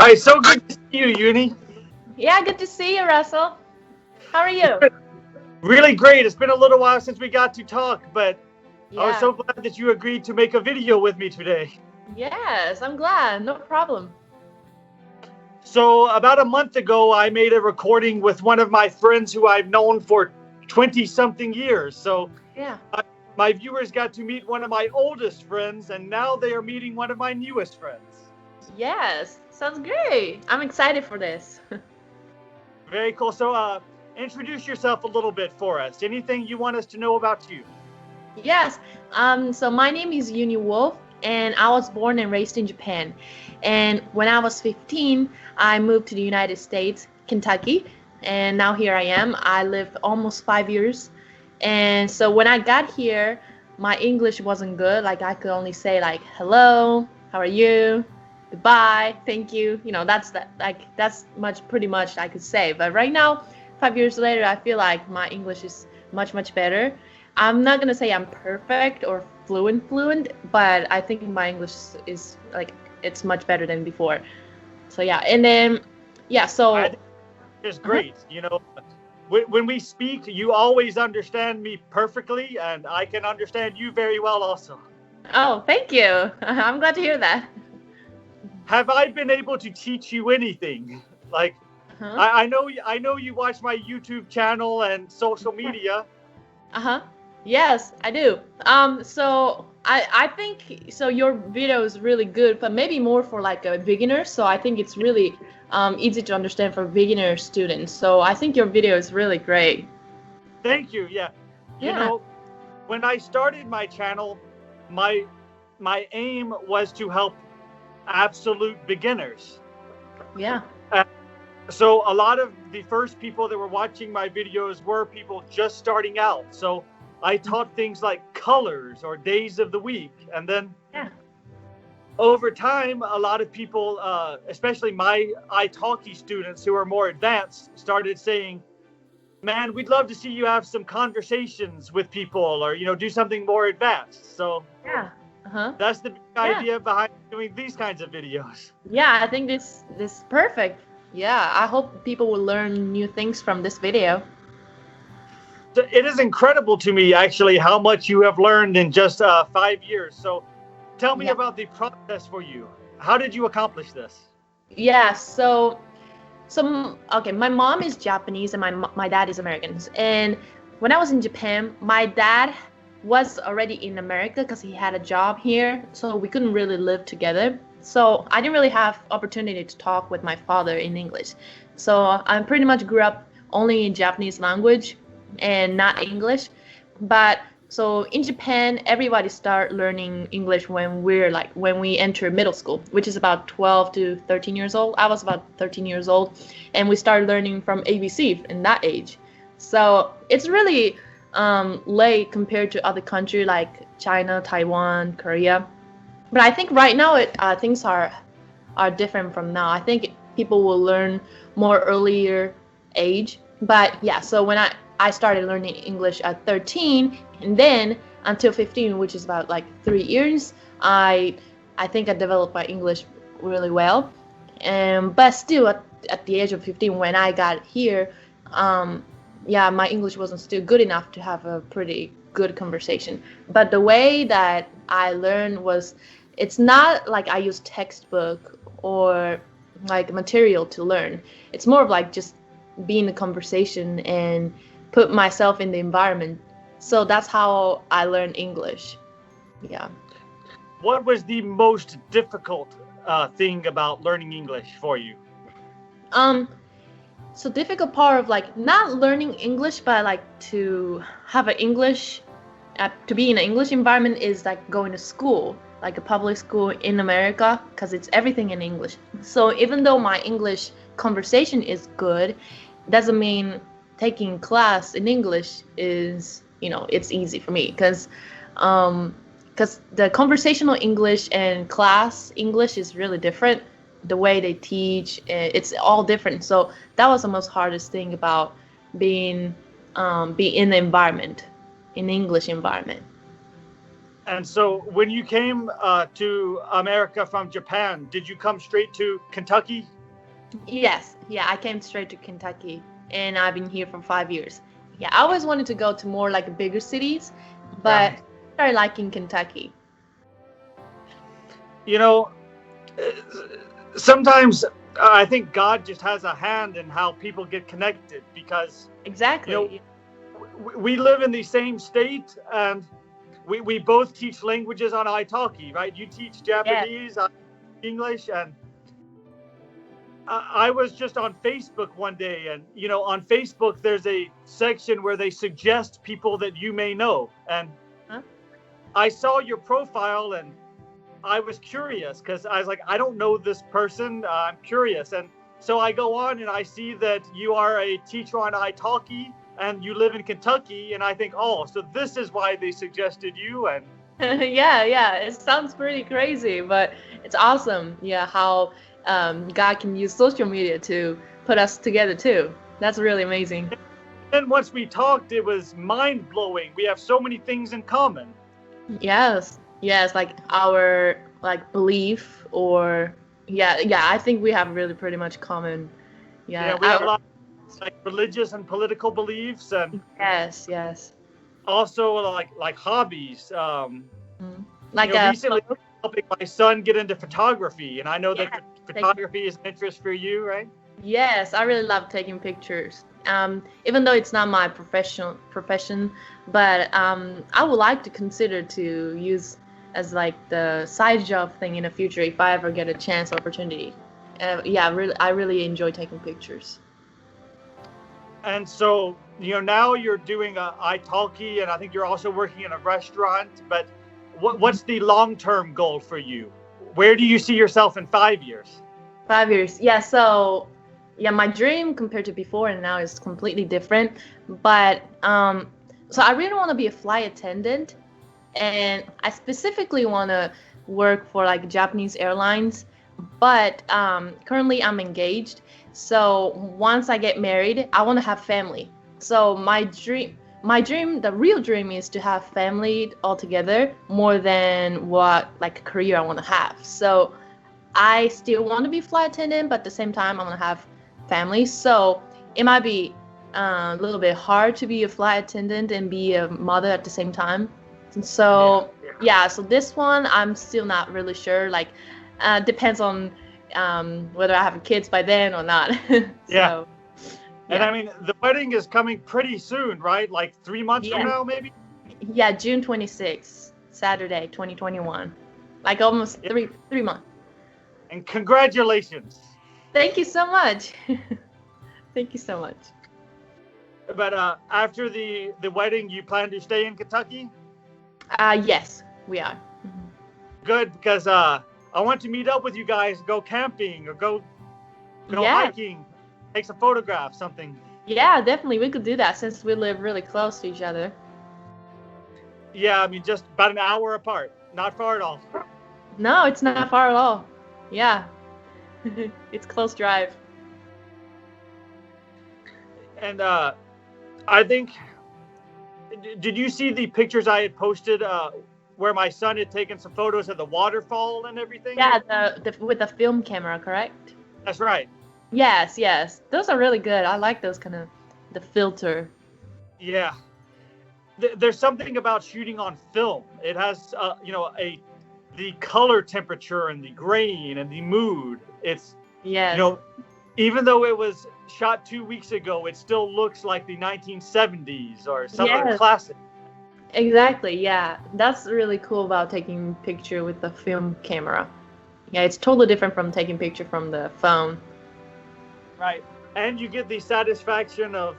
Hi, so good to see you, Yuni. Yeah, good to see you, Russell. How are you? Really great. It's been a little while since we got to talk, but I was Yeah. so glad that you agreed to make a video with me today. Yes, I'm glad. No problem. So, about a month ago, I made a recording with one of my friends who I've known for 20 something years. So, Yeah. uh, my viewers got to meet one of my oldest friends, and now they are meeting one of my newest friends. Yes, sounds great. I'm excited for this. Very cool. So, introduce yourself a little bit for us. Anything you want us to know about you? Yes. So my name is Uni Wolf, and I was born and raised in Japan. And when I was 15, I moved to the United States, Kentucky, and now here I am. I lived almost 5 years. And so when I got here, my English wasn't good. Like I could only say like hello, how are you? Goodbye, thank you. That's that that's pretty much I could say. But right now, 5 years later, I feel like my English is much better. I'm not gonna say I'm perfect or fluent, but I think my English is like it's much better than before. So yeah, and then yeah, I so think it's uh-huh. great. When we speak, you always understand me perfectly, and I can understand you very well also. Oh, thank you. I'm glad to hear that. Have I been able to teach you anything? Like, Uh-huh. I know you watch my YouTube channel and social media. Uh-huh. Yes, I do. So I think so your video is really good, but maybe more for like a beginner. So I think it's really easy to understand for beginner students. So I think your video is really great. Thank you. Yeah. You Yeah. know, when I started my channel, my my aim was to help absolute beginners. Yeah. So a lot of the first people that were watching my videos were people just starting out. So I taught things like colors or days of the week. And then Yeah. over time, a lot of people, especially my italki students who are more advanced, started saying, man, we'd love to see you have some conversations with people or, do something more advanced. So Yeah. Uh-huh. that's the big Yeah. idea behind doing these kinds of videos. Yeah, I think this is perfect. Yeah, I hope people will learn new things from this video. So it is incredible to me, actually, how much you have learned in just 5 years. So tell me Yeah. about the process for you. How did you accomplish this? Yeah, so okay, my mom is Japanese and my dad is American. And when I was in Japan, my dad was already in America because he had a job here, so we couldn't really live together. So I didn't really have opportunity to talk with my father in English. So I pretty much grew up only in Japanese language and not English. But so in Japan, everybody start learning English when we enter middle school, which is about 12 to 13 years old. I was about 13 years old, and we started learning from ABC in that age. So it's really late compared to other countries like China, Taiwan, Korea. But I think right now things are different from now. I think people will learn more earlier age. But yeah, so when I started learning English at 13, and then until 15, which is about like 3 years, I think I developed my English really well. And but still at the age of 15, when I got here, yeah, my English wasn't still good enough to have a pretty good conversation. But the way that I learned was, it's not like I use textbook or like material to learn. It's more of like just be in the conversation and put myself in the environment. So that's how I learned English. Yeah. What was the most difficult thing about learning English for you? Um, so difficult part of like not learning English, but like to have an English, to be in an English environment is like going to school, like a public school in America, because it's everything in English. So even though my English conversation is good, doesn't mean taking class in English is, it's easy for me because the conversational English and class English is really different. The way they teach, it's all different. So that was the most hardest thing about being be in the environment, in the English environment. And so when you came to America from Japan, did you come straight to Kentucky? Yes, yeah, I came straight to Kentucky, and I've been here for 5 years. Yeah, I always wanted to go to more like bigger cities, but Right. I started liking Kentucky. You know, sometimes I think God just has a hand in how people get connected because, you know, Exactly. we live in the same state and we both teach languages on italki, right? You teach Yeah. Japanese, I teach English, and I was just on Facebook one day, and on Facebook there's a section where they suggest people that you may know, and Huh? I saw your profile and I was curious because I was like, I don't know this person. I'm curious, and so I go on and I see that you are a teacher on italki and you live in Kentucky, and I think, oh, so this is why they suggested you, and Yeah, yeah. It sounds pretty crazy, but it's awesome. Yeah, how God can use social media to put us together too. That's really amazing. then once we talked, it was mind blowing. We have so many things in common. Yes, yes, like our like belief or yeah, yeah. I think we have really pretty much common. Yeah, Yeah. we have a lot of, like, religious and political beliefs, and Yes, yes. also like hobbies. Mhm. Like a Recently helping my son get into photography, and I know that yeah. photography is an interest for you, right? Yes, I really love taking pictures. Even though it's not my profession, but I would like to consider to use as like the side job thing in the future if I ever get a chance opportunity. Yeah, really, I really enjoy taking pictures. And so, now you're doing a italki, and I think you're also working in a restaurant. But what's the long-term goal for you? Where do you see yourself in 5 years? 5 years. Yeah, so yeah, my dream compared to before and now is completely different. But so I really want to be a flight attendant, and I specifically want to work for like Japanese airlines. But currently I'm engaged, so once I get married, I want to have family. So my dream, the real dream is to have family altogether more than what like career I want to have. So I still want to be flight attendant, but at the same time, I want to have family. So it might be a little bit hard to be a flight attendant and be a mother at the same time. Yeah. So yeah, so this one I'm still not really sure. Like, depends on whether I have kids by then or not. Yeah. So And yeah, I mean, the wedding is coming pretty soon, right? Like 3 months from yeah, now, maybe? yeah. June 26th, Saturday, 2021. Like almost Yeah. three months. And congratulations. Thank you so much. Thank you so much. But after the wedding, you plan to stay in Kentucky? Yes, we are. Mhm. Good, because I want to meet up with you guys, go camping or go Yeah, hiking, take some photographs, something. yeah, definitely. We could do that since we live really close to each other. Yeah, I mean, just about an hour apart, not far at all. No, it's not far at all. Yeah, it's close drive. And I think, did you see the pictures I had posted where my son had taken some photos of the waterfall and everything? Yeah, the with the film camera, correct? That's right. Yes, yes. Those are really good. I like those kind of the filter. Yeah. There's something about shooting on film. It has, the color temperature and the grain and the mood. It's, you Yes. know, even though it was shot 2 weeks ago, it still looks like the 1970s or some other Yes. classic. Exactly. Yeah. That's really cool about taking picture with the film camera. Yeah, it's totally different from taking picture from the phone. Right. And you get the satisfaction of,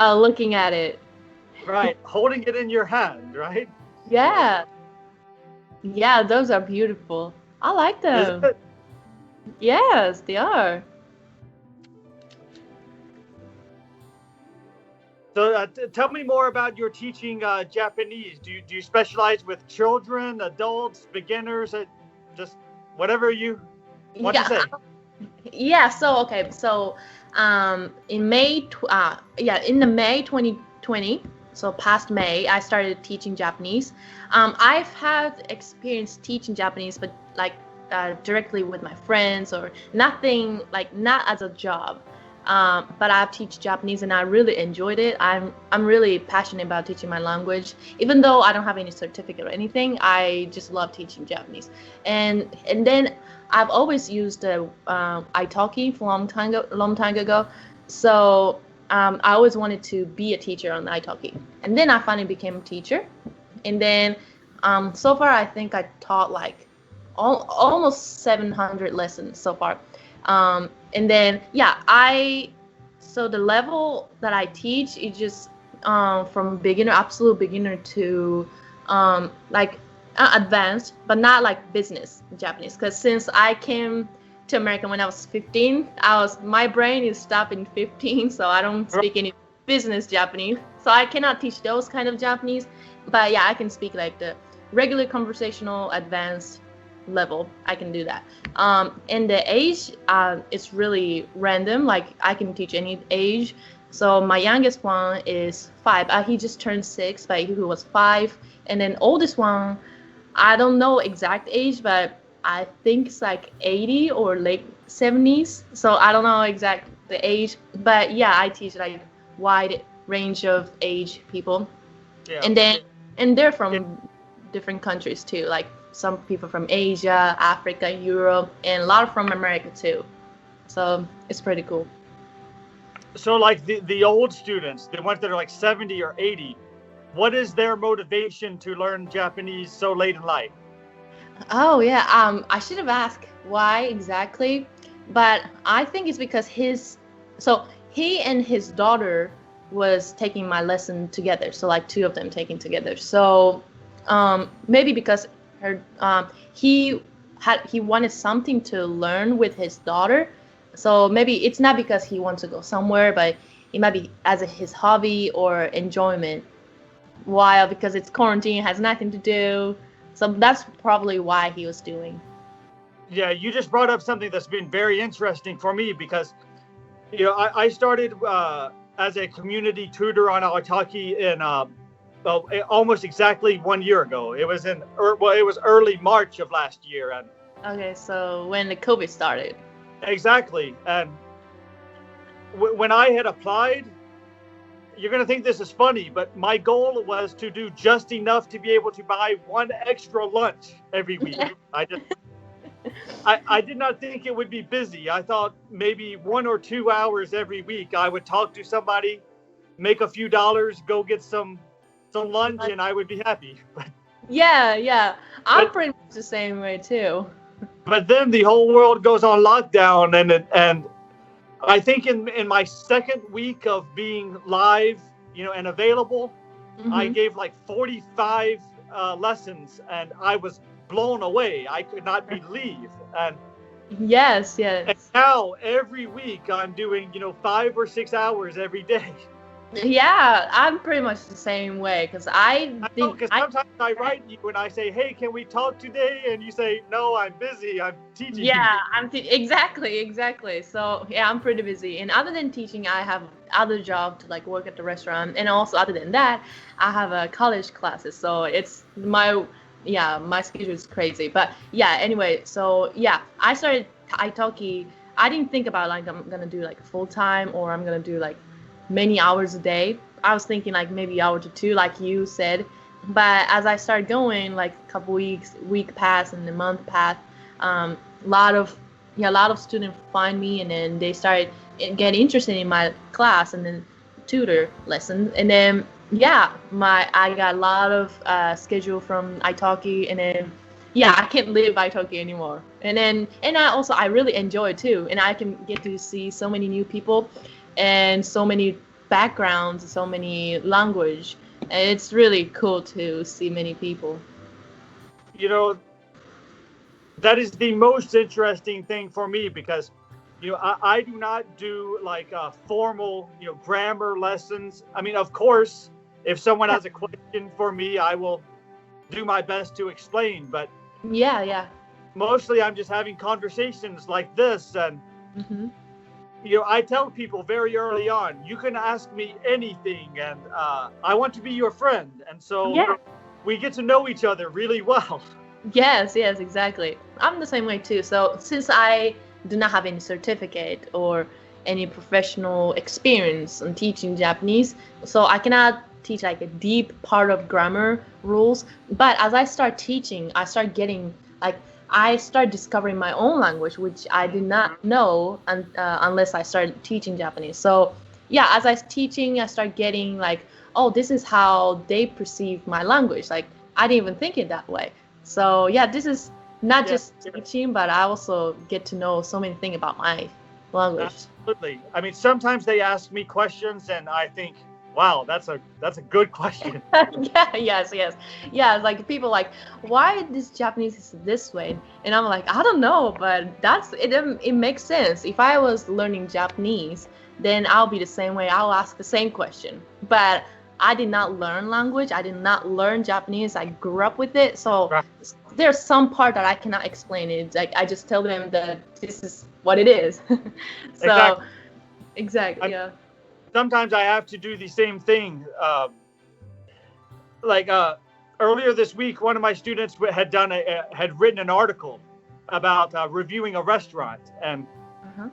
Looking at it. right, holding it in your hand, right? Yeah. Yeah, those are beautiful. I like Is them. it? Yes, they are. So tell me more about your teaching Japanese. Do you specialize with children, adults, beginners, just whatever you want to Yeah. say? Yeah, so okay, so in in the May 2020, so past May, I started teaching Japanese. I've had experience teaching Japanese, but like directly with my friends or nothing like not as a job. But I teach Japanese and I really enjoyed it. I'm really passionate about teaching my language, even though I don't have any certificate or anything. I just love teaching Japanese, and then I've always used italki for a long time ago. So I always wanted to be a teacher on italki, and then I finally became a teacher, and then so far I think I taught like almost 700 lessons so far. And then so the level that I teach is just from beginner, absolute beginner to like advanced, but not like business Japanese. Because since I came to America when I was 15, my brain is stopped in 15, so I don't speak any business Japanese. So I cannot teach those kind of Japanese. But yeah, I can speak like the regular conversational advanced level. I can do that. And the age, it's really random. Like I can teach any age. So my youngest one is 5. He just turned 6, but he was 5. And then oldest one, I don't know exact age, but I think it's like 80 or late 70s. So I don't know exact the age, but yeah, I teach like wide range of age people. Yeah. And they're from different countries too. Like some people from Asia, Africa, Europe, and a lot from America too. So it's pretty cool. So like the old students, the ones that are like 70 or 80, what is their motivation to learn Japanese so late in life? Oh yeah, I should have asked why exactly, but I think it's because he and his daughter was taking my lesson together. So like 2 of them taking together. So maybe because he wanted something to learn with his daughter. So maybe it's not because he wants to go somewhere, but it might be as his hobby or enjoyment. While because it's quarantine, has nothing to do. So that's probably why he was doing. Yeah, you just brought up something that's been very interesting for me because, I started as a community tutor on italki in almost exactly 1 year ago. It was it was early March of last year. And okay, so when the COVID started. Exactly. And when I had applied, you're going to think this is funny, but my goal was to do just enough to be able to buy 1 extra lunch every week. I did not think it would be busy. I thought maybe 1 or 2 hours every week I would talk to somebody, make a few dollars, go get some lunch, and I would be happy. Yeah. I'm pretty much the same way too. But then the whole world goes on lockdown, and I think in my second week of being live, and available, I gave like 45 lessons, and I was blown away. I could not believe. And yes. And now every week I'm doing 5 or 6 hours every day. Yeah, I'm pretty much the same way because sometimes I write you and I say, hey, can we talk today? And you say, no, I'm busy. I'm teaching. Yeah, exactly. So yeah, I'm pretty busy. And other than teaching, I have other job to like work at the restaurant. And also other than that, I have a college classes. So it's my schedule is crazy. But yeah, anyway, so yeah, I started italki. I didn't think about like I'm gonna do like full time or I'm gonna do like many hours a day. I was thinking like maybe hour to 2, like you said. But as I started going, like a couple week passed and a month passed, a lot of students find me, and then they started getting interested in my class and then tutor lessons. And then I got a lot of schedule from italki, and then I can't live italki anymore. And I really enjoy it too, and I can get to see so many new people and so many backgrounds, so many language. And it's really cool to see many people. That is the most interesting thing for me because, I do not do like formal, grammar lessons. I mean, of course, if someone has a question for me, I will do my best to explain. But mostly I'm just having conversations like this. And I tell people very early on, you can ask me anything, and I want to be your friend. And so we get to know each other really well. Yes, yes, exactly. I'm the same way too. So since I do not have any certificate or any professional experience on teaching Japanese, so I cannot teach like a deep part of grammar rules. But as I start teaching, I start getting like I start discovering my own language, which I did not know unless I started teaching Japanese. So yeah, as I was teaching, I start getting like, oh, this is how they perceive my language. Like I didn't even think it that way. So yeah, this is not Yeah, just teaching, but I also get to know so many things about my language. absolutely. I mean, sometimes they ask me questions, and I think, wow, that's a good question. Yeah, yes, yes. Yeah, it's like people like, why this Japanese is this way? And I'm like, I don't know, but that's it. It makes sense. If I was learning Japanese, then I'll be the same way. I'll ask the same question. But I did not learn language. I did not learn Japanese. I grew up with it. So Right. there's some part that I cannot explain it. Like I just tell them that this is what it is. So exactly, yeah. Sometimes I have to do the same thing. Like earlier this week, one of my students had written an article about reviewing a restaurant, and Uh-huh.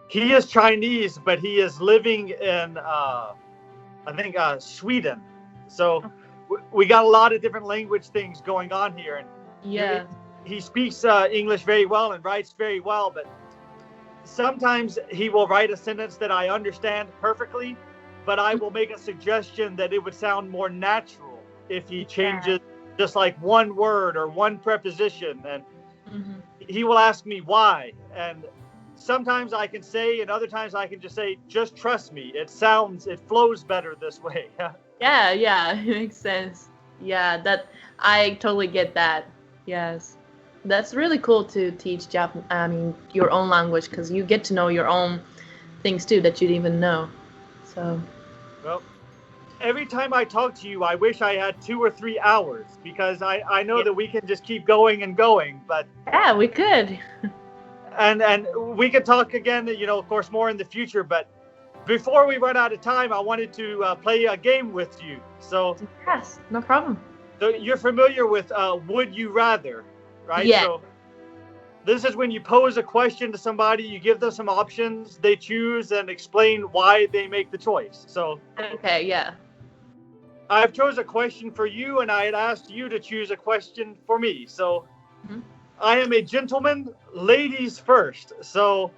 he is Chinese, but he is living in I think Sweden. So we got a lot of different language things going on here, and Yeah. he speaks English very well and writes very well, but sometimes he will write a sentence that I understand perfectly, but I will make a suggestion that it would sound more natural if he changes just like one word or one preposition. And Mm-hmm. he will ask me why. And sometimes I can say, and other times I can just say, just trust me. It flows better this way. Yeah, yeah, it makes sense. Yeah, that I totally get that. Yes. That's really cool to teach your own language because you get to know your own things too that you didn't even know. So, Well, every time I talk to you, I wish I had 2 or 3 hours because I know yeah, that we can just keep going and going, but yeah, we could. and we could talk again, of course, more in the future. But before we run out of time, I wanted to play a game with you. Yes, no problem. So you're familiar with Would You Rather, right? Yeah. So this is when you pose a question to somebody, you give them some options, they choose and explain why they make the choice. So Okay, yeah. I've chose a question for you, and I had asked you to choose a question for me. So Mhm. I am a gentleman, ladies first. So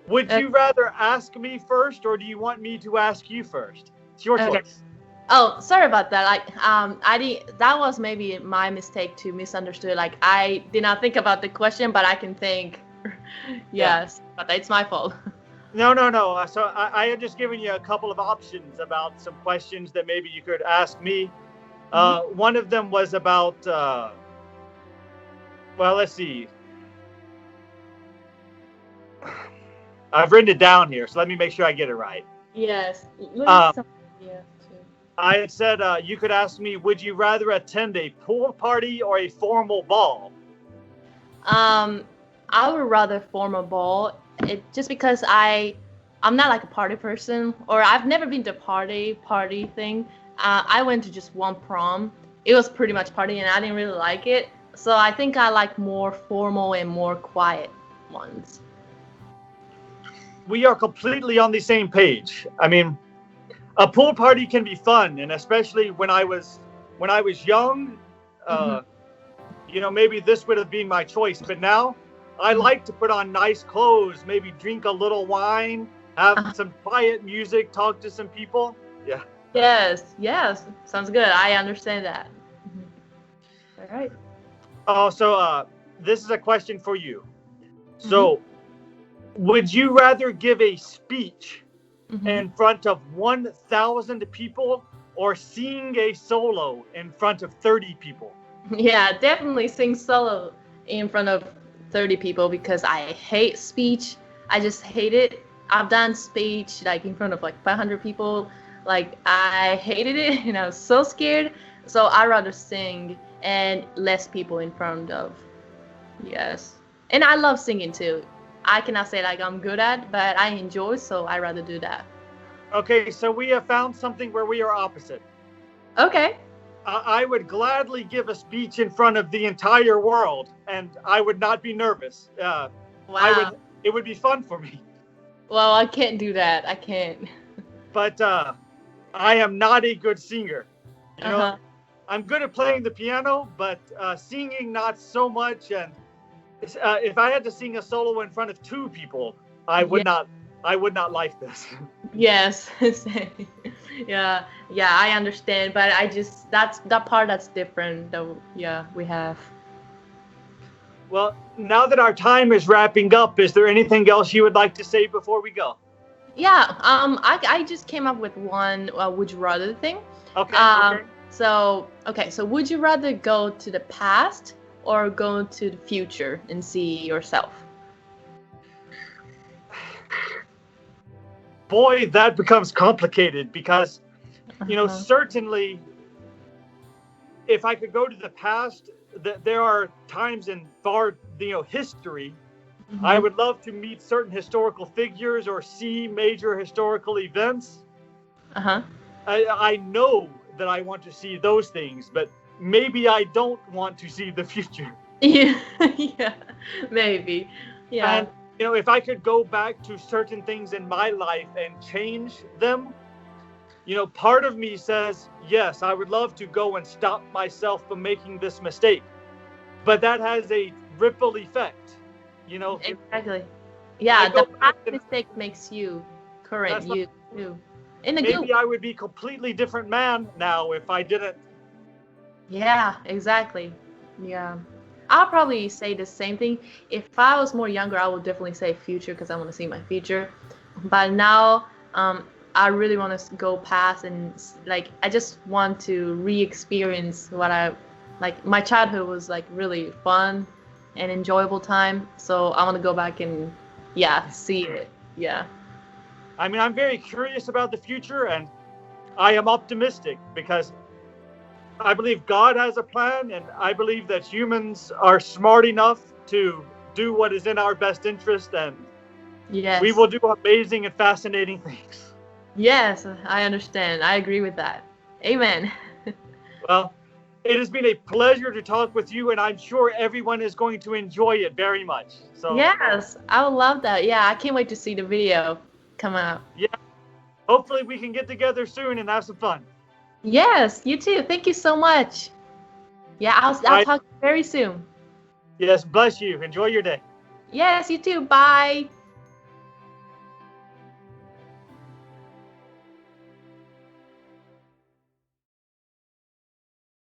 would you rather ask me first, or do you want me to ask you first? It's your Okay. choice. Oh, sorry about that. I did. That was maybe my mistake to misunderstood. Like, I did not think about the question, but I can think. Yes, but it's my fault. No. So I had just given you a couple of options about some questions that maybe you could ask me. One of them was about, well, let's see. I've written it down here, so let me make sure I get it right. Yes. Um, Yeah. I had said you could ask me, would you rather attend a pool party or a formal ball? I would rather form a ball. It just because I'm not like a party person, or I've never been to party thing. I went to just one prom. It was pretty much party, and I didn't really like it. So I think I like more formal and more quiet ones. We are completely on the same page. I mean, a pool party can be fun, and especially when I was young, maybe this would have been my choice. But now, I like to put on nice clothes, maybe drink a little wine, have some quiet music, talk to some people. Yeah. Yes, sounds good. I understand that. All right. Oh, so this is a question for you. So, would you rather give a speech in front of 1,000 people or sing a solo in front of 30 people? Yeah, definitely sing solo in front of 30 people because I hate speech. I just hate it. I've done speech like in front of like 500 people. Like I hated it and I was so scared. So I rather sing and less people in front of. Yes. And I love singing too. I cannot say like I'm good at, but I enjoy, so I rather do that. Okay, so we have found something where we are opposite. Okay. I would gladly give a speech in front of the entire world, and I would not be nervous. Wow. It would be fun for me. Well, I can't do that. I can't. But I am not a good singer. You know, Uh-huh. I'm good at playing the piano, but singing not so much. And if I had to sing a solo in front of two people, I would Yeah. not. I would not like this. Yes. Yeah. Yeah, I understand, but that's that part that's different though. Yeah, we have. Well, now that our time is wrapping up, is there anything else you would like to say before we go? Yeah, I just came up with one would you rather thing. Okay. Um, Okay. so would you rather go to the past or go to the future and see yourself? Boy, that becomes complicated because, Uh-huh. certainly if I could go to the past, there are times in history. I Mhm. would love to meet certain historical figures or see major historical events. Uh-huh. I know that I want to see those things, but maybe I don't want to see the future. Yeah, yeah, maybe. Yeah. And, if I could go back to certain things in my life and change them, part of me says, yes, I would love to go and stop myself from making this mistake. But that has a ripple effect. Exactly. I Yeah, go the back past and mistake makes you current that's not, you too. In a good maybe I would be a completely different man now if I didn't. Yeah, exactly. Yeah. I'll probably say the same thing. If I was more younger, I would definitely say future because I want to see my future. But now, I really want to go past and like I just want to re-experience what I like. My childhood was like really fun and enjoyable time, so I want to go back and yeah, see it. Yeah. I mean, I'm very curious about the future, and I am optimistic because I believe God has a plan, and I believe that humans are smart enough to do what is in our best interest, and Yes. we will do amazing and fascinating things. Yes, I understand. I agree with that. Amen. Well, it has been a pleasure to talk with you, and I'm sure everyone is going to enjoy it very much. So, Yes, I would love that. Yeah, I can't wait to see the video come out. yeah, hopefully we can get together soon and have some fun. Yes, you too. Thank you so much. Yeah, I'll Bye. talk very soon. Yes, bless you. Enjoy your day. Yes, you too. Bye.